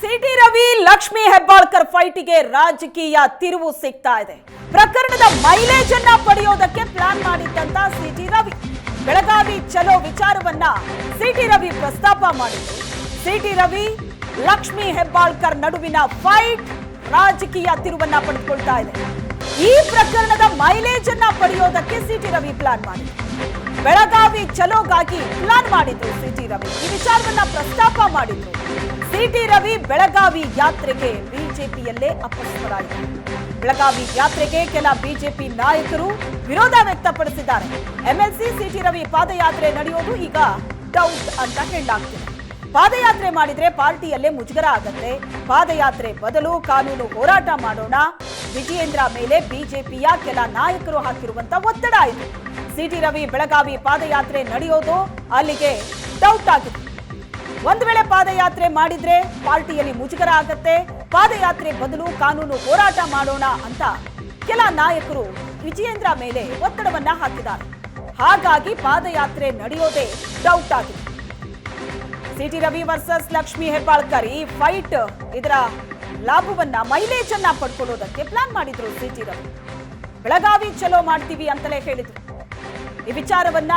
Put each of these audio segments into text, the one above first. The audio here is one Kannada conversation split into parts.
ಸಿಟಿ ರವಿ ಲಕ್ಷ್ಮಿ ಹೆಬ್ಬಾಳ್ಕರ್ ಫೈಟಿಗೆ ರಾಜಕೀಯ ತಿರುವು ಸಿಗ್ತಾ ಇದೆ. ಪ್ರಕರಣದ ಮೈಲೇಜ್ ಅನ್ನ ಪಡೆಯೋದಕ್ಕೆ ಪ್ಲಾನ್ ಮಾಡಿದ್ದಂತ ಸಿಟಿ ರವಿ ಬೆಳಗಾವಿ ಚಲೋ ವಿಚಾರವನ್ನ ಸಿಟಿ ರವಿ ಪ್ರಸ್ತಾಪ ಮಾಡಿದ್ರು. ಸಿಟಿ ರವಿ ಲಕ್ಷ್ಮಿ ಹೆಬ್ಬಾಳ್ಕರ್ ನಡುವಿನ ಫೈಟ್ ರಾಜಕೀಯ ತಿರುವನ್ನ ಪಡೆದುಕೊಳ್ತಾ ಇದೆ. ಈ ಪ್ರಕರಣದ ಮೈಲೇಜ್ ಅನ್ನ ಪಡೆಯೋದಕ್ಕೆ ಸಿಟಿ ರವಿ ಪ್ಲಾನ್ ಮಾಡಿದ್ರು. ಬೆಳಗಾವಿ ಚಲೋಗಾಗಿ ಪ್ಲಾನ್ ಮಾಡಿದ್ರು ಸಿಟಿ ರವಿ. ಈ ವಿಚಾರವನ್ನ ಪ್ರಸ್ತಾಪ ಮಾಡಿದ್ರು. ಸಿಟಿ ರವಿ ಬೆಳಗಾವಿ ಯಾತ್ರೆಗೆ ಬಿಜೆಪಿಯಲ್ಲೇ ಅಪಸ್ವರಾಯಿತು. ಬೆಳಗಾವಿ ಯಾತ್ರೆಗೆ ಕೆಲ ಬಿಜೆಪಿ ನಾಯಕರು ವಿರೋಧ ವ್ಯಕ್ತಪಡಿಸಿದ್ದಾರೆ. ಎಂಎಲ್ಸಿ ಸಿಟಿ ರವಿ ಪಾದಯಾತ್ರೆ ನಡೆಯೋದು ಈಗ ಡೌಟ್ ಅಂತ ಹೇಳಲಾಗ್ತಿದೆ. ಪಾದಯಾತ್ರೆ ಮಾಡಿದ್ರೆ ಪಾರ್ಟಿಯಲ್ಲೇ ಮುಜುಗರ ಆಗತ್ತೆ. ಪಾದಯಾತ್ರೆ ಬದಲು ಕಾನೂನು ಹೋರಾಟ ಮಾಡೋಣ. ವಿಜಯೇಂದ್ರ ಮೇಲೆ ಬಿಜೆಪಿಯ ಕೆಲ ನಾಯಕರು ಹಾಕಿರುವಂತ ಒತ್ತಡ ಇದೆ. ಸಿಟಿ ರವಿ ಬೆಳಗಾವಿ ಪಾದಯಾತ್ರೆ ನಡೆಯೋದು ಅಲ್ಲಿಗೆ ಡೌಟ್ ಆಗಿದೆ. ಒಂದು ವೇಳೆ ಪಾದಯಾತ್ರೆ ಮಾಡಿದ್ರೆ ಪಾರ್ಟಿಯಲ್ಲಿ ಮುಜುಗರ ಆಗತ್ತೆ. ಪಾದಯಾತ್ರೆ ಬದಲು ಕಾನೂನು ಹೋರಾಟ ಮಾಡೋಣ ಅಂತ ಕೆಲ ನಾಯಕರು ವಿಜಯೇಂದ್ರ ಮೇಲೆ ಒತ್ತಡವನ್ನ ಹಾಕಿದ್ದಾರೆ. ಹಾಗಾಗಿ ಪಾದಯಾತ್ರೆ ನಡೆಯೋದೇ ಡೌಟ್ ಆಗಿದೆ. ಸಿಟಿ ರವಿ ವರ್ಸಸ್ ಲಕ್ಷ್ಮಿ ಹೆಬ್ಬಾಳ್ಕರ್ ಈ ಫೈಟ್, ಇದರ ಲಾಭವನ್ನ ಮೈಲೇಜ್ ಅನ್ನ ಪಡ್ಕೊಳ್ಳೋದಕ್ಕೆ ಪ್ಲಾನ್ ಮಾಡಿದ್ರು ಸಿಟಿ ರವಿ. ಬೆಳಗಾವಿ ಚಲೋ ಮಾಡ್ತೀವಿ ಅಂತಲೇ ಹೇಳಿದ್ರು. ಈ ವಿಚಾರವನ್ನ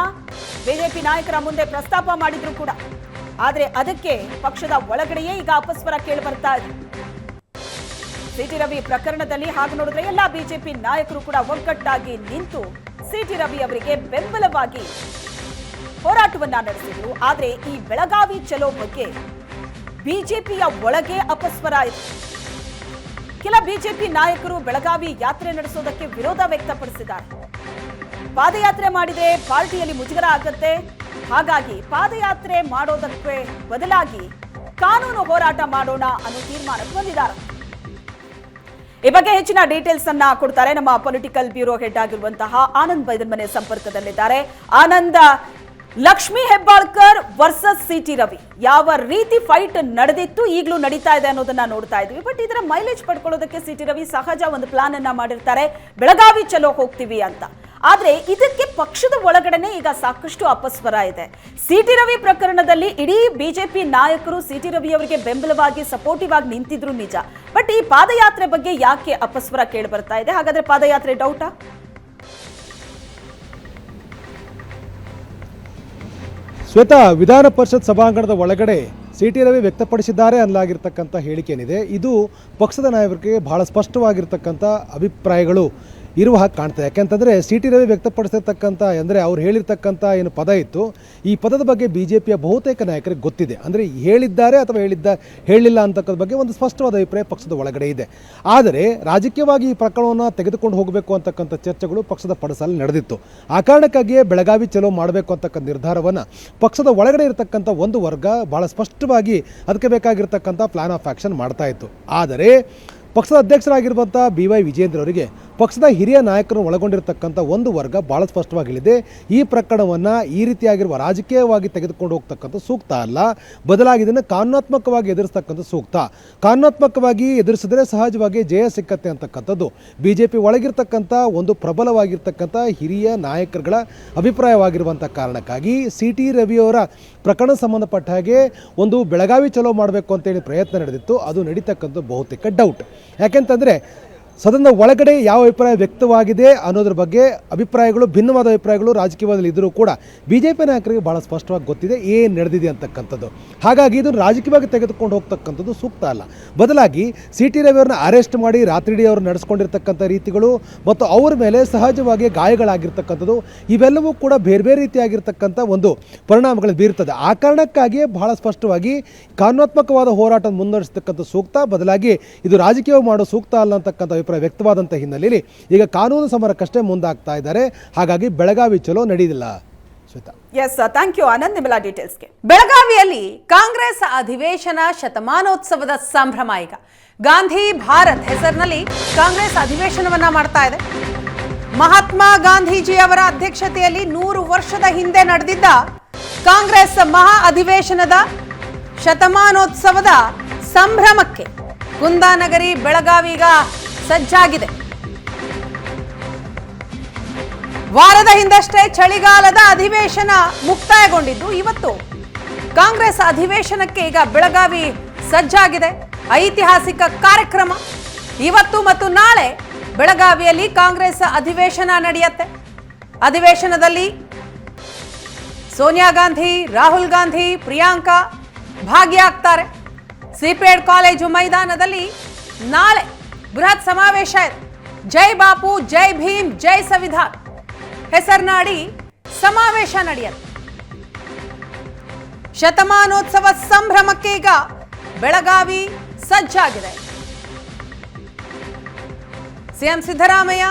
ಬಿಜೆಪಿ ನಾಯಕರ ಮುಂದೆ ಪ್ರಸ್ತಾಪ ಮಾಡಿದ್ರು ಕೂಡ. ಆದ್ರೆ ಅದಕ್ಕೆ ಪಕ್ಷದ ಒಳಗಡೆಯೇ ಈಗ ಅಪಸ್ವರ ಕೇಳಿ ಬರ್ತಾ ಇದೆ. ಸಿಟಿ ರವಿ ಪ್ರಕರಣದಲ್ಲಿ ಹಾಗೆ ನೋಡಿದ್ರೆ ಎಲ್ಲಾ ಬಿಜೆಪಿ ನಾಯಕರು ಕೂಡ ಒಗ್ಗಟ್ಟಾಗಿ ನಿಂತು ಸಿಟಿ ರವಿ ಅವರಿಗೆ ಬೆಂಬಲವಾಗಿ ಹೋರಾಟವನ್ನ ನಡೆಸಿದ್ರು. ಆದ್ರೆ ಈ ಬೆಳಗಾವಿ ಚಲೋ ಬಗ್ಗೆ ಬಿಜೆಪಿಯ ಒಳಗೆ ಅಪಸ್ವರ ಇದೆ. ಕೆಲ ಬಿಜೆಪಿ ನಾಯಕರು ಬೆಳಗಾವಿ ಯಾತ್ರೆ ನಡೆಸೋದಕ್ಕೆ ವಿರೋಧ ವ್ಯಕ್ತಪಡಿಸಿದ್ದಾರೆ. ಪಾದಯಾತ್ರೆ ಮಾಡಿದ್ರೆ ಪಾರ್ಟಿಯಲ್ಲಿ ಮುಜುಗರ ಆಗತ್ತೆ. ಹಾಗಾಗಿ ಪಾದಯಾತ್ರೆ ಮಾಡೋದಕ್ಕೆ ಬದಲಾಗಿ ಕಾನೂನು ಹೋರಾಟ ಮಾಡೋಣ ಅನ್ನೋ ತೀರ್ಮಾನಕ್ಕೆ ಬಂದಿದ್ದಾರೆ. ಈ ಬಗ್ಗೆ ಹೆಚ್ಚಿನ ಡೀಟೇಲ್ಸ್ ಅನ್ನ ಕೊಡ್ತಾರೆ ನಮ್ಮ ಪೊಲಿಟಿಕಲ್ ಬ್ಯೂರೋ ಹೆಡ್ ಆಗಿರುವಂತಹ ಆನಂದ್ ಬೈದನ್ಮನೆ ಸಂಪರ್ಕದಲ್ಲಿದ್ದಾರೆ. ಆನಂದ್, ಲಕ್ಷ್ಮಿ ಹೆಬ್ಬಾಳ್ಕರ್ ವರ್ಸಸ್ ಸಿಟಿ ರವಿ ಯಾವ ರೀತಿ ಫೈಟ್ ನಡೆದಿತ್ತು, ಈಗಲೂ ನಡೀತಾ ಇದೆ ಅನ್ನೋದನ್ನ ನೋಡ್ತಾ ಇದ್ವಿ. ಬಟ್ ಇದರ ಮೈಲೇಜ್ ಪಡ್ಕೊಳ್ಳೋದಕ್ಕೆ ಸಿಟಿ ರವಿ ಸಹಜ ಒಂದು ಪ್ಲಾನ್ ಅನ್ನ ಮಾಡಿರ್ತಾರೆ, ಬೆಳಗಾವಿ ಚಲೋ ಹೋಗ್ತೀವಿ ಅಂತ. ಆದ್ರೆ ಇದಕ್ಕೆ ಪಕ್ಷದ ಒಳಗಡೆನೆ ಈಗ ಸಾಕಷ್ಟು ಅಪಸ್ವರ ಇದೆ. ಸಿಟಿ ರವಿ ಪ್ರಕರಣದಲ್ಲಿ ಇಡೀ ಬಿಜೆಪಿ ನಾಯಕರು ಸಿಟಿ ರವಿ ಅವರಿಗೆ ಬೆಂಬಲವಾಗಿ ಸಪೋರ್ಟಿವ್ ಆಗಿ ನಿಂತಿದ್ರು ನಿಜ. ಬಟ್ ಈ ಪಾದಯಾತ್ರೆ ಬಗ್ಗೆ ಯಾಕೆ ಅಪಸ್ವರ ಕೇಳಿ ಬರ್ತಾ ಇದೆ? ಹಾಗಾದ್ರೆ ಪಾದಯಾತ್ರೆ ಡೌಟಾ? ಶ್ವೇತಾ, ವಿಧಾನ ಪರಿಷತ್ ಸಭಾಂಗಣದ ಒಳಗಡೆ ಸಿಟಿ ರವಿ ವ್ಯಕ್ತಪಡಿಸಿದ್ದಾರೆ ಅನ್ನಲಾಗಿರ್ತಕ್ಕಂಥ ಹೇಳಿಕೆ ಏನಿದೆ, ಇದು ಪಕ್ಷದ ನಾಯಕರಿಗೆ ಬಹಳ ಸ್ಪಷ್ಟವಾಗಿರ್ತಕ್ಕಂಥ ಅಭಿಪ್ರಾಯಗಳು ಇರುವ ಹಾಗೆ ಕಾಣ್ತದೆ. ಯಾಕೆಂತಂದರೆ ಸಿಟಿ ರವಿ ವ್ಯಕ್ತಪಡಿಸಿರ್ತಕ್ಕಂಥ ಅಂದರೆ ಅವ್ರು ಹೇಳಿರ್ತಕ್ಕಂಥ ಏನು ಪದ ಇತ್ತು, ಈ ಪದದ ಬಗ್ಗೆ ಬಿ ಜೆ ಪಿಯ ಬಹುತೇಕ ನಾಯಕರಿಗೆ ಗೊತ್ತಿದೆ. ಅಂದರೆ ಹೇಳಿದ್ದಾರೆ ಅಥವಾ ಹೇಳಿಲ್ಲ ಅಂತಕ್ಕಂಥ ಬಗ್ಗೆ ಒಂದು ಸ್ಪಷ್ಟವಾದ ಅಭಿಪ್ರಾಯ ಪಕ್ಷದ ಒಳಗಡೆ ಇದೆ. ಆದರೆ ರಾಜಕೀಯವಾಗಿ ಈ ಪ್ರಕರಣವನ್ನು ತೆಗೆದುಕೊಂಡು ಹೋಗಬೇಕು ಅಂತಕ್ಕಂಥ ಚರ್ಚೆಗಳು ಪಕ್ಷದ ಪಡಸಾಲೆ ನಡೆದಿತ್ತು. ಆ ಕಾರಣಕ್ಕಾಗಿಯೇ ಬೆಳಗಾವಿ ಚಲೋ ಮಾಡಬೇಕು ಅಂತಕ್ಕಂಥ ನಿರ್ಧಾರವನ್ನು ಪಕ್ಷದ ಒಳಗಡೆ ಇರತಕ್ಕಂಥ ಒಂದು ವರ್ಗ ಭಾಳ ಸ್ಪಷ್ಟವಾಗಿ ಅದಕ್ಕೆ ಬೇಕಾಗಿರ್ತಕ್ಕಂಥ ಪ್ಲಾನ್ ಆಫ್ ಆ್ಯಕ್ಷನ್ ಮಾಡ್ತಾ ಇತ್ತು. ಆದರೆ ಪಕ್ಷದ ಅಧ್ಯಕ್ಷರಾಗಿರುವಂಥ BY ವಿಜೇಂದ್ರ ಅವರಿಗೆ ಪಕ್ಷದ ಹಿರಿಯ ನಾಯಕರನ್ನು ಒಳಗೊಂಡಿರತಕ್ಕಂಥ ಒಂದು ವರ್ಗ ಭಾಳ ಸ್ಪಷ್ಟವಾಗಿ ಹೇಳಿದೆ, ಈ ಪ್ರಕರಣವನ್ನು ಈ ರೀತಿಯಾಗಿರುವ ರಾಜಕೀಯವಾಗಿ ತೆಗೆದುಕೊಂಡು ಹೋಗ್ತಕ್ಕಂಥ ಸೂಕ್ತ ಅಲ್ಲ, ಬದಲಾಗಿ ಇದನ್ನು ಕಾನೂನಾತ್ಮಕವಾಗಿ ಎದುರಿಸ್ತಕ್ಕಂಥ ಸೂಕ್ತ. ಕಾನೂನಾತ್ಮಕವಾಗಿ ಎದುರಿಸಿದ್ರೆ ಸಹಜವಾಗಿ ಜಯ ಸಿಕ್ಕತ್ತೆ ಅಂತಕ್ಕಂಥದ್ದು BJP ಒಳಗಿರ್ತಕ್ಕಂಥ ಒಂದು ಪ್ರಬಲವಾಗಿರ್ತಕ್ಕಂಥ ಹಿರಿಯ ನಾಯಕರುಗಳ ಅಭಿಪ್ರಾಯವಾಗಿರುವಂಥ ಕಾರಣಕ್ಕಾಗಿ ಸಿಟಿ ರವಿಯವರ ಪ್ರಕರಣ ಸಂಬಂಧಪಟ್ಟ ಹಾಗೆ ಒಂದು ಬೆಳಗಾವಿ ಚಲೋ ಮಾಡಬೇಕು ಅಂತೇಳಿ ಪ್ರಯತ್ನ ನಡೆದಿತ್ತು. ಅದು ನಡೀತಕ್ಕಂಥ ಬಹುತೇಕ ಡೌಟ್. ಯಾಕೆಂತಂದರೆ ಸದನದ ಒಳಗಡೆ ಯಾವ ಅಭಿಪ್ರಾಯ ವ್ಯಕ್ತವಾಗಿದೆ ಅನ್ನೋದ್ರ ಬಗ್ಗೆ ಅಭಿಪ್ರಾಯಗಳು, ಭಿನ್ನವಾದ ಅಭಿಪ್ರಾಯಗಳು ರಾಜಕೀಯವಾದಲ್ಲಿ ಇದ್ದರೂ ಕೂಡ BJP ನಾಯಕರಿಗೆ ಭಾಳ ಸ್ಪಷ್ಟವಾಗಿ ಗೊತ್ತಿದೆ ಏನು ನಡೆದಿದೆ ಅಂತಕ್ಕಂಥದ್ದು. ಹಾಗಾಗಿ ಇದನ್ನು ರಾಜಕೀಯವಾಗಿ ತೆಗೆದುಕೊಂಡು ಹೋಗ್ತಕ್ಕಂಥದ್ದು ಸೂಕ್ತ ಅಲ್ಲ. ಬದಲಾಗಿ ಸಿಟಿ ರವಿಯವ್ರನ್ನ ಅರೆಸ್ಟ್ ಮಾಡಿ ರಾತ್ರಿಡೀ ಅವರು ನಡೆಸ್ಕೊಂಡಿರ್ತಕ್ಕಂಥ ರೀತಿಗಳು ಮತ್ತು ಅವ್ರ ಮೇಲೆ ಸಹಜವಾಗಿ ಗಾಯಗಳಾಗಿರ್ತಕ್ಕಂಥದ್ದು, ಇವೆಲ್ಲವೂ ಕೂಡ ಬೇರೆ ಬೇರೆ ರೀತಿಯಾಗಿರ್ತಕ್ಕಂಥ ಒಂದು ಪರಿಣಾಮಗಳು ಬೀರ್ತದೆ. ಆ ಕಾರಣಕ್ಕಾಗಿಯೇ ಬಹಳ ಸ್ಪಷ್ಟವಾಗಿ ಕಾನೂನಾತ್ಮಕವಾದ ಹೋರಾಟ ಮುನ್ನಡೆಸ್ತಕ್ಕಂಥ ಸೂಕ್ತ, ಬದಲಾಗಿ ಇದು ರಾಜಕೀಯವಾಗಿ ಮಾಡೋ ಸೂಕ್ತ ಅಲ್ಲ ಅಂತಕ್ಕಂಥ ಅಭಿಪ್ರಾಯ ವ್ಯಕ್ತವಾದಂಥ ಹಿನ್ನೆಲೆಯಲ್ಲಿ ಈಗ ಕಾನೂನು ಸಮರಕ್ಕಷ್ಟೇ ಮುಂದಾಗ್ತಾ ಇದ್ದಾರೆ. ಹಾಗಾಗಿ ಬೆಳಗಾವಿ ಚಲೋ ನಡೆಯುವುದಿಲ್ಲ. ಎಸ್, ಥ್ಯಾಂಕ್ ಯು ಆನಂದ್, ನಿಮ್ಮೆಲ್ಲ ಡೀಟೇಲ್ಸ್ಗೆ. ಬೆಳಗಾವಿಯಲ್ಲಿ ಕಾಂಗ್ರೆಸ್ ಅಧಿವೇಶನ ಶತಮಾನೋತ್ಸವದ ಸಂಭ್ರಮ. ಈಗ ಗಾಂಧಿ ಭಾರತ್ ಹೆಸರಿನಲ್ಲಿ ಕಾಂಗ್ರೆಸ್ ಅಧಿವೇಶನವನ್ನ ಮಾಡ್ತಾ ಇದೆ. ಮಹಾತ್ಮ ಗಾಂಧೀಜಿ ಅವರ ಅಧ್ಯಕ್ಷತೆಯಲ್ಲಿ 100 ವರ್ಷದ ಹಿಂದೆ ನಡೆದಿದ್ದ ಕಾಂಗ್ರೆಸ್ ಮಹಾ ಅಧಿವೇಶನದ ಶತಮಾನೋತ್ಸವದ ಸಂಭ್ರಮಕ್ಕೆ ಕುಂದಾನಗರಿ ಬೆಳಗಾವಿಗ ಸಜ್ಜಾಗಿದೆ. ವಾರದ ಹಿಂದಷ್ಟೇ ಚಳಿಗಾಲದ ಅಧಿವೇಶನ ಮುಕ್ತಾಯಗೊಂಡಿದ್ದು ಇವತ್ತು ಕಾಂಗ್ರೆಸ್ ಅಧಿವೇಶನಕ್ಕೆ ಈಗ ಬೆಳಗಾವಿ ಸಜ್ಜಾಗಿದೆ. ಐತಿಹಾಸಿಕ ಕಾರ್ಯಕ್ರಮ. ಇವತ್ತು ಮತ್ತು ನಾಳೆ ಬೆಳಗಾವಿಯಲ್ಲಿ ಕಾಂಗ್ರೆಸ್ ಅಧಿವೇಶನ ನಡೆಯುತ್ತೆ. ಅಧಿವೇಶನದಲ್ಲಿ ಸೋನಿಯಾ ಗಾಂಧಿ, ರಾಹುಲ್ ಗಾಂಧಿ, ಪ್ರಿಯಾಂಕಾ ಭಾಗಿಯಾಗ್ತಾರೆ. ಸಿಪೇಡ್ ಕಾಲೇಜು ಮೈದಾನದಲ್ಲಿ ನಾಳೆ ಬೃಹತ್ ಸಮಾವೇಶ ಇದೆ. ಜೈ ಬಾಪು, ಜೈ ಭೀಮ್, ಜೈ ಸಂವಿಧಾನ್ ಹೆಸರಿನಾಡಿ ಸಮಾವೇಶ ನಡೆಯುತ್ತೆ. ಶತಮಾನೋತ್ಸವ ಸಂಭ್ರಮಕ್ಕೆ ಈಗ ಬೆಳಗಾವಿ ಸಜ್ಜಾಗಿದೆ. ಸಿಎಂ ಸಿದ್ದರಾಮಯ್ಯ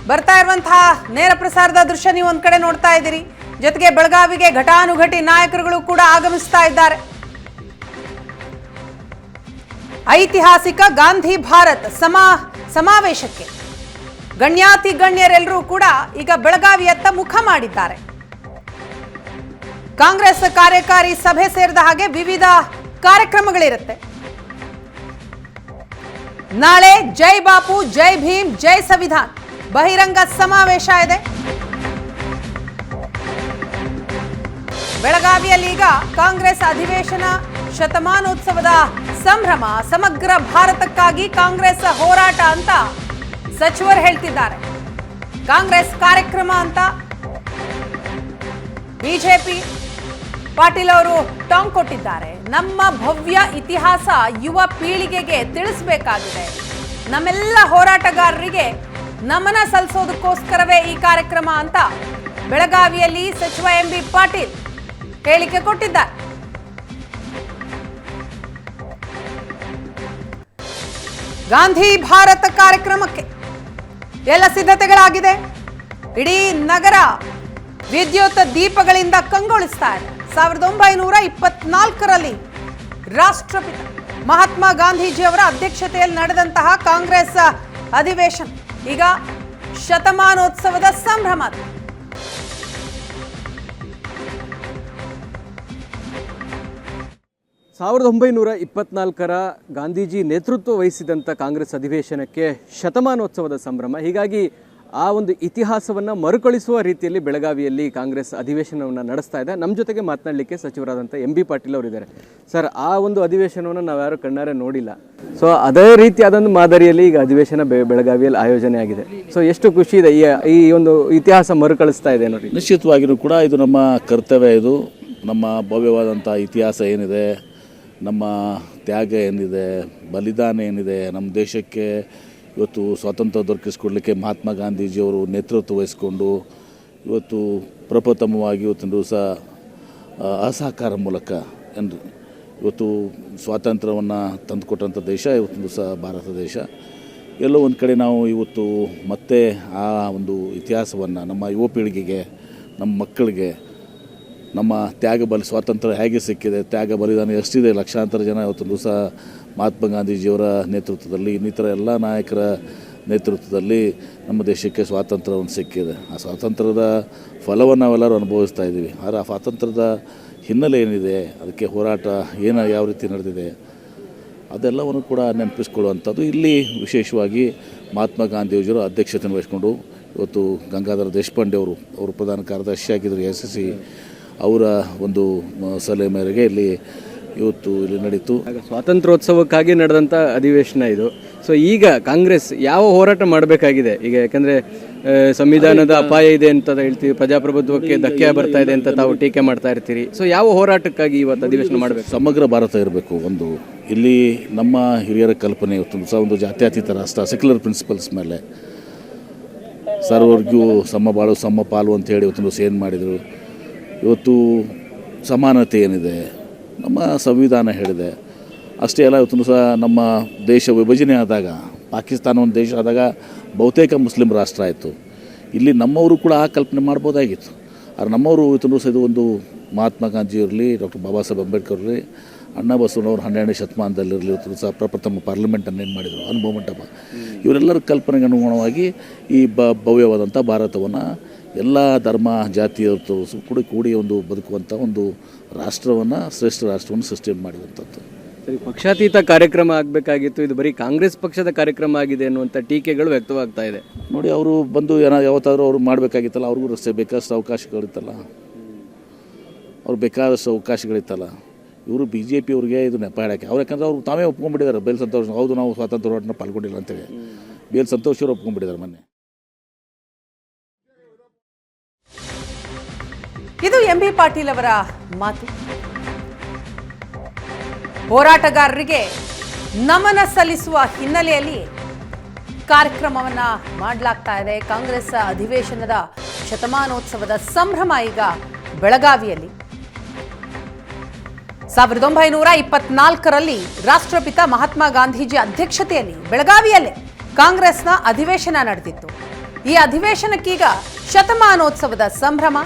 ಬರ್ತಾ ಇರುವಂತಹ ನೇರ ಪ್ರಸಾರದ ದೃಶ್ಯ ನೀವು ಒಂದ್ ಕಡೆ ನೋಡ್ತಾ ಇದ್ದೀರಿ. ಜೊತೆಗೆ ಬೆಳಗಾವಿಗೆ ಘಟಾನುಘಟಿ ನಾಯಕರುಗಳು ಕೂಡ ಆಗಮಿಸ್ತಾ ಇದ್ದಾರೆ. ಐತಿಹಾಸಿಕ ಗಾಂಧಿ ಭಾರತ್ ಸಮಾವೇಶಕ್ಕೆ ಗಣ್ಯಾತಿ ಗಣ್ಯರೆಲ್ಲರೂ ಕೂಡ ಈಗ ಬೆಳಗಾವಿಯತ್ತ ಮುಖ ಮಾಡಿದ್ದಾರೆ. ಕಾಂಗ್ರೆಸ್ ಕಾರ್ಯಕಾರಿ ಸಭೆ ಸೇರಿದ ಹಾಗೆ ವಿವಿಧ ಕಾರ್ಯಕ್ರಮಗಳಿರುತ್ತೆ. ನಾಳೆ ಜೈ ಬಾಪು, ಜೈ ಭೀಮ್, ಜೈ ಸಂವಿಧಾನ್ ಬಹಿರಂಗ ಸಮಾವೇಶ ಇದೆ. ಬೆಳಗಾವಿಯಲ್ಲಿ ಈಗ ಕಾಂಗ್ರೆಸ್ ಅಧಿವೇಶನ, ಶತಮಾನೋತ್ಸವದ ಸಂಭ್ರಮ, ಸಮಗ್ರ ಭಾರತಕ್ಕಾಗಿ ಕಾಂಗ್ರೆಸ್ ಹೋರಾಟ ಅಂತ ಸಚಿವರು ಹೇಳ್ತಿದ್ದಾರೆ. ಕಾಂಗ್ರೆಸ್ ಕಾರ್ಯಕ್ರಮ ಅಂತ ಬಿಜೆಪಿ ಪಾಟೀಲ್ ಅವರು ಟಾಂಗ್ ಕೊಟ್ಟಿದ್ದಾರೆ. ನಮ್ಮ ಭವ್ಯ ಇತಿಹಾಸ ಯುವ ಪೀಳಿಗೆಗೆ ತಿಳಿಸಬೇಕಾಗಿದೆ. ನಮ್ಮೆಲ್ಲ ಹೋರಾಟಗಾರರಿಗೆ ನಮನ ಸಲ್ಲಿಸೋದಕ್ಕೋಸ್ಕರವೇ ಈ ಕಾರ್ಯಕ್ರಮ ಅಂತ ಬೆಳಗಾವಿಯಲ್ಲಿ ಸಚಿವ ಎಂಬಿ ಪಾಟೀಲ್ ಹೇಳಿಕೆ ಕೊಟ್ಟಿದ್ದಾರೆ. ಗಾಂಧಿ ಭಾರತ ಕಾರ್ಯಕ್ರಮಕ್ಕೆ ಎಲ್ಲ ಸಿದ್ಧತೆಗಳಾಗಿದೆ. ಇಡೀ ನಗರ ವಿದ್ಯುತ್ ದೀಪಗಳಿಂದ ಕಂಗೊಳಿಸ್ತಾ ಇದೆ. 1924ರಲ್ಲಿ ರಾಷ್ಟ್ರಪಿತ ಮಹಾತ್ಮ ಗಾಂಧೀಜಿಯವರ ಅಧ್ಯಕ್ಷತೆಯಲ್ಲಿ ನಡೆದಂತಹ ಕಾಂಗ್ರೆಸ್ ಅಧಿವೇಶನ ಈಗ ಶತಮಾನೋತ್ಸವದ ಸಂಭ್ರಮ. 1924ರ ಗಾಂಧೀಜಿ ನೇತೃತ್ವ ವಹಿಸಿದಂಥ ಕಾಂಗ್ರೆಸ್ ಅಧಿವೇಶನಕ್ಕೆ ಶತಮಾನೋತ್ಸವದ ಸಂಭ್ರಮ. ಹೀಗಾಗಿ ಆ ಒಂದು ಇತಿಹಾಸವನ್ನು ಮರುಕಳಿಸುವ ರೀತಿಯಲ್ಲಿ ಬೆಳಗಾವಿಯಲ್ಲಿ ಕಾಂಗ್ರೆಸ್ ಅಧಿವೇಶನವನ್ನು ನಡೆಸ್ತಾ ಇದೆ. ನಮ್ಮ ಜೊತೆಗೆ ಮಾತನಾಡಲಿಕ್ಕೆ ಸಚಿವರಾದಂಥ ಎಂಬಿ ಪಾಟೀಲ್ ಅವರಿದ್ದಾರೆ. ಸರ್, ಆ ಒಂದು ಅಧಿವೇಶನವನ್ನು ನಾವು ಯಾರು ಕಣ್ಣಾರೆ ನೋಡಿಲ್ಲ. ಸೊ ಅದೇ ರೀತಿಯಾದೊಂದು ಮಾದರಿಯಲ್ಲಿ ಈಗ ಅಧಿವೇಶನ ಬೆಳಗಾವಿಯಲ್ಲಿ ಆಯೋಜನೆ ಆಗಿದೆ. ಸೊ ಎಷ್ಟು ಖುಷಿ ಇದೆ ಈ ಒಂದು ಇತಿಹಾಸ ಮರುಕಳಿಸ್ತಾ ಇದೆ ನೋಡಿ. ನಿಶ್ಚಿತವಾಗಿಯೂ ಕೂಡ ಇದು ನಮ್ಮ ಕರ್ತವ್ಯ. ಇದು ನಮ್ಮ ಭವ್ಯವಾದಂಥ ಇತಿಹಾಸ ಏನಿದೆ, ನಮ್ಮ ತ್ಯಾಗ ಏನಿದೆ, ಬಲಿದಾನ ಏನಿದೆ, ನಮ್ಮ ದೇಶಕ್ಕೆ ಇವತ್ತು ಸ್ವಾತಂತ್ರ್ಯ ದೊರಕಿಸ್ಕೊಡ್ಲಿಕ್ಕೆ ಮಹಾತ್ಮ ಗಾಂಧೀಜಿಯವರು ನೇತೃತ್ವ ವಹಿಸ್ಕೊಂಡು ಇವತ್ತು ಪ್ರಪ್ರಥಮವಾಗಿ ಇವತ್ತಿನ ದಿವಸ ಅಸಹಕಾರ ಮೂಲಕ ಇವತ್ತು ಸ್ವಾತಂತ್ರ್ಯವನ್ನು ತಂದುಕೊಟ್ಟಂಥ ದೇಶ ಇವತ್ತಿನ ದಿವಸ ಭಾರತ ದೇಶ. ಎಲ್ಲೋ ಒಂದು ಕಡೆ ನಾವು ಇವತ್ತು ಮತ್ತೆ ಆ ಒಂದು ಇತಿಹಾಸವನ್ನು ನಮ್ಮ ಯುವ ಪೀಳಿಗೆಗೆ, ನಮ್ಮ ಮಕ್ಕಳಿಗೆ ನಮ್ಮ ಸ್ವಾತಂತ್ರ್ಯ ಹೇಗೆ ಸಿಕ್ಕಿದೆ, ತ್ಯಾಗ ಬಲಿದಾನ ಎಷ್ಟಿದೆ, ಲಕ್ಷಾಂತರ ಜನ ಇವತ್ತು ದಿವಸ ಮಹಾತ್ಮ ಗಾಂಧೀಜಿಯವರ ನೇತೃತ್ವದಲ್ಲಿ, ಇನ್ನಿತರ ಎಲ್ಲ ನಾಯಕರ ನೇತೃತ್ವದಲ್ಲಿ ನಮ್ಮ ದೇಶಕ್ಕೆ ಸ್ವಾತಂತ್ರ್ಯವನ್ನು ಸಿಕ್ಕಿದೆ. ಆ ಸ್ವಾತಂತ್ರ್ಯದ ಫಲವನ್ನು ನಾವೆಲ್ಲರೂ ಅನುಭವಿಸ್ತಾ ಇದ್ದೀವಿ. ಆದರೆ ಆ ಸ್ವಾತಂತ್ರ್ಯದ ಹಿನ್ನೆಲೆ ಏನಿದೆ, ಅದಕ್ಕೆ ಹೋರಾಟ ಯಾವ ರೀತಿ ನಡೆದಿದೆ, ಅದೆಲ್ಲವನ್ನು ಕೂಡ ನೆನಪಿಸ್ಕೊಳ್ಳುವಂಥದ್ದು. ಇಲ್ಲಿ ವಿಶೇಷವಾಗಿ ಮಹಾತ್ಮ ಗಾಂಧೀಜಿಯವರು ಅಧ್ಯಕ್ಷತೆಯನ್ನು ವಹಿಸ್ಕೊಂಡು ಇವತ್ತು ಗಂಗಾಧರ ದೇಶಪಾಂಡೆ ಅವರು ಪ್ರಧಾನ ಕಾರ್ಯದರ್ಶಿಯಾಗಿದ್ದರು SSC, ಅವರ ಒಂದು ಸಲಹೆ ಮೇರೆಗೆ ಇಲ್ಲಿ ನಡೀತು. ಸ್ವಾತಂತ್ರ್ಯೋತ್ಸವಕ್ಕಾಗಿ ನಡೆದಂಥ ಅಧಿವೇಶನ ಇದು. ಸೊ ಈಗ ಕಾಂಗ್ರೆಸ್ ಯಾವ ಹೋರಾಟ ಮಾಡಬೇಕಾಗಿದೆ ಈಗ? ಯಾಕಂದರೆ ಸಂವಿಧಾನದ ಅಪಾಯ ಇದೆ ಅಂತ ಹೇಳ್ತೀವಿ, ಪ್ರಜಾಪ್ರಭುತ್ವಕ್ಕೆ ಧಕ್ಕೆ ಬರ್ತಾ ಇದೆ ಅಂತ ತಾವು ಟೀಕೆ ಮಾಡ್ತಾ ಇರ್ತೀರಿ. ಸೊ ಯಾವ ಹೋರಾಟಕ್ಕಾಗಿ ಇವತ್ತು ಅಧಿವೇಶನ ಮಾಡಬೇಕು? ಸಮಗ್ರ ಭಾರತ ಇರಬೇಕು. ಇಲ್ಲಿ ನಮ್ಮ ಹಿರಿಯರ ಕಲ್ಪನೆ ಇವತ್ತು ಒಂದು ಜಾತ್ಯತೀತ ರಾಷ್ಟ್ರ, ಸೆಕ್ಯುಲರ್ ಪ್ರಿನ್ಸಿಪಲ್ಸ್ ಮೇಲೆ ಸರ್ವರಿಗೂ ಸಮಬಾಳು ಸಮಪಾಲು ಅಂತೇಳಿ ಇವತ್ತು ಏನು ಮಾಡಿದರು. ಇವತ್ತು ಸಮಾನತೆ ಏನಿದೆ, ನಮ್ಮ ಸಂವಿಧಾನ ಹೇಳಿದೆ. ಅಷ್ಟೇ ಅಲ್ಲ, ಇವತ್ತು ಸಹ ನಮ್ಮ ದೇಶ ವಿಭಜನೆ ಆದಾಗ, ಪಾಕಿಸ್ತಾನ ಒಂದು ದೇಶ ಆದಾಗ ಬಹುತೇಕ ಮುಸ್ಲಿಂ ರಾಷ್ಟ್ರ ಆಯಿತು. ಇಲ್ಲಿ ನಮ್ಮವರು ಕೂಡ ಆ ಕಲ್ಪನೆ ಮಾಡ್ಬೋದಾಗಿತ್ತು. ಆದರೆ ನಮ್ಮವರು ಇವತ್ತು ಸಹ ಇದು ಒಂದು ಮಹಾತ್ಮ ಗಾಂಧಿ ಇರಲಿ, ಡಾಕ್ಟರ್ ಬಾಬಾ ಸಾಹೇಬ್ ಅಂಬೇಡ್ಕರ್ ಇರಲಿ, ಅಣ್ಣ ಬಸವಣ್ಣವ್ರು 12ನೇ ಶತಮಾನದಲ್ಲಿರಲಿ, ಇವತ್ತು ಸಹ ಪ್ರಪ್ರಥಮ ಪಾರ್ಲಿಮೆಂಟನ್ನು ಏನು ಮಾಡಿದರು, ಅನುಭವ ಮಂಟಪ, ಇವರೆಲ್ಲರ ಕಲ್ಪನೆಗೆ ಅನುಗುಣವಾಗಿ ಈ ಭವ್ಯವಾದಂಥ ಭಾರತವನ್ನು ಎಲ್ಲ ಧರ್ಮ ಜಾತಿಯವರು ಕೂಡಿ ಒಂದು ಬದುಕುವಂಥ ಒಂದು ರಾಷ್ಟ್ರವನ್ನು, ಶ್ರೇಷ್ಠ ರಾಷ್ಟ್ರವನ್ನು ಸೃಷ್ಟಿ ಮಾಡಿದಂಥದ್ದು. ಸರಿ, ಪಕ್ಷಾತೀತ ಕಾರ್ಯಕ್ರಮ ಆಗಬೇಕಾಗಿತ್ತು, ಇದು ಬರೀ ಕಾಂಗ್ರೆಸ್ ಪಕ್ಷದ ಕಾರ್ಯಕ್ರಮ ಆಗಿದೆ ಅನ್ನುವಂಥ ಟೀಕೆಗಳು ವ್ಯಕ್ತವಾಗ್ತಾ ಇದೆ. ನೋಡಿ, ಅವರು ಬಂದು ಯಾವತ್ತಾದರೂ ಅವರು ಮಾಡಬೇಕಾಗಿತ್ತಲ್ಲ, ಅವ್ರಿಗೂ ಬೇಕಷ್ಟು ಅವಕಾಶಗಳಿತ್ತಲ್ಲ. ಅವ್ರು ಬೇಕಾದಷ್ಟು ಅವಕಾಶಗಳಿತ್ತಲ್ಲ. ಇವರು BJP ಅವ್ರಿಗೆ ಇದು ನೆಪ ಹೇಳೋಕ್ಕೆ ಅವ್ರು, ಯಾಕಂದರೆ ಅವ್ರು ತಾವೇ ಒಪ್ಕೊಂಡ್ಬಿಟ್ಟಿದ್ದಾರೆ. ಬೇಲ್ ಸಂತೋಷ್ ಹೌದು ನಾವು ಸ್ವಾತಂತ್ರ್ಯ ಹೋರಾಟನ ಪಾಲ್ಗೊಂಡಿಲ್ಲ ಅಂತೇಳಿ ಬೇಲ್ ಸಂತೋಷ್ ಅವರು ಒಪ್ಕೊಂಡ್ಬಿಟ್ಟಿದ್ದಾರೆ ಮೊನ್ನೆ. ಇದು MB ಪಾಟೀಲ್ ಅವರ ಮಾತು. ಹೋರಾಟಗಾರರಿಗೆ ನಮನ ಸಲ್ಲಿಸುವ ಹಿನ್ನೆಲೆಯಲ್ಲಿ ಕಾರ್ಯಕ್ರಮವನ್ನ ಮಾಡಲಾಗ್ತಾ ಇದೆ. ಕಾಂಗ್ರೆಸ್ ಅಧಿವೇಶನದ ಶತಮಾನೋತ್ಸವದ ಸಂಭ್ರಮ ಈಗ ಬೆಳಗಾವಿಯಲ್ಲಿ. 1924ರಲ್ಲಿ ರಾಷ್ಟ್ರಪಿತ ಮಹಾತ್ಮ ಗಾಂಧೀಜಿ ಅಧ್ಯಕ್ಷತೆಯಲ್ಲಿ ಬೆಳಗಾವಿಯಲ್ಲೇ ಕಾಂಗ್ರೆಸ್ನ ಅಧಿವೇಶನ ನಡೆದಿತ್ತು. ಈ ಅಧಿವೇಶನಕ್ಕೀಗ ಶತಮಾನೋತ್ಸವದ ಸಂಭ್ರಮ.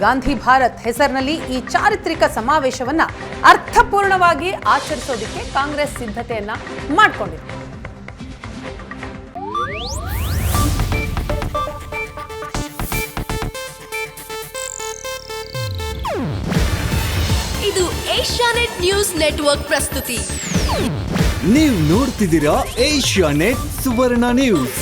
ಗಾಂಧಿ ಭಾರತ್ ಹೆಸರಿನಲ್ಲಿ ಈ ಚಾರಿತ್ರಿಕ ಸಮಾವೇಶವನ್ನ ಅರ್ಥಪೂರ್ಣವಾಗಿ ಆಚರಿಸೋದಕ್ಕೆ ಕಾಂಗ್ರೆಸ್ ಸಿದ್ಧತೆಯನ್ನ ಮಾಡಿಕೊಂಡಿದೆ. ಇದು ಏಷ್ಯಾನೆಟ್ ನ್ಯೂಸ್ ನೆಟ್ವರ್ಕ್ ಪ್ರಸ್ತುತಿ. ನೀವು ನೋಡ್ತಿದ್ದೀರಾ ಏಷ್ಯಾನೆಟ್ ಸುವರ್ಣ ನ್ಯೂಸ್.